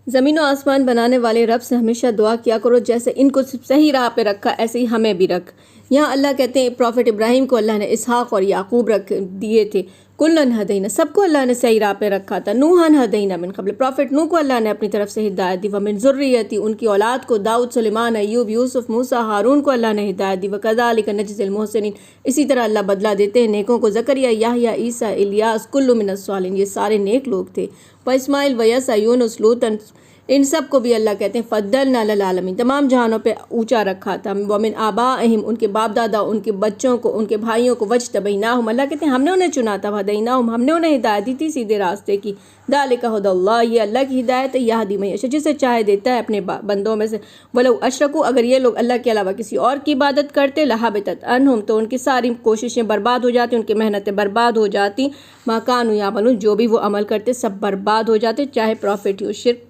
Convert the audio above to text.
زمین و آسمان بنانے والے رب سے ہمیشہ دعا کیا کرو جیسے ان کو صحیح راہ پہ رکھا ایسے ہی ہمیں بھی رکھ۔ یہاں اللہ کہتے ہیں پروفٹ ابراہیم کو اللہ نے اسحاق اور یعقوب دیے تھے، کلن ہدینا، سب کو اللہ نے صحیح راہ پہ رکھا تھا۔ نوحن ہدینا من قبل، پروفٹ نوح کو اللہ نے اپنی طرف سے ہدایت دی۔ ومن ذریتی، ان کی اولاد کو داؤد، سلیمان، ایوب، یوسف، موسیٰ، ہارون کو اللہ نے ہدایت دی۔ وکذالک نجزی المحسنین، اسی طرح اللہ بدلہ دیتے ہیں نیکوں کو۔ زکریا، یحییٰ، عیسیٰ، الیاس، کل من الصالحین، یہ سارے نیک لوگ تھے۔ واسماعیل، ویسع، یونس، لوط، ان سب کو بھی اللہ کہتے ہیں فضلنا علی العالمین، تمام جہانوں پہ اونچا رکھا تھا۔ ومن آبائہم، ان کے باپ دادا، ان کے بچوں کو، ان کے بھائیوں کو، وجتبیناہم، اللہ کہتے ہیں ہم نے انہیں چنا تھا، وہدیناہم، ہم نے انہیں ہدایت دی تھی سیدھے راستے کی۔ ذالک ھدی اللہ، یہ اللہ کی ہدایت ہے، یہدی من یشاء، جسے چاہے دیتا ہے اپنے بندوں میں سے۔ ولو اشرکوا، اگر یہ لوگ اللہ کے علاوہ کسی اور کی عبادت کرتے، لحبطت عنہم، تو ان کی ساری کوششیں برباد ہو جاتی، ان کی محنتیں برباد ہو جاتی، ما کانوا یعملون، جو بھی وہ عمل کرتے سب برباد ہو جاتے، چاہے پروفٹ ہو، شرک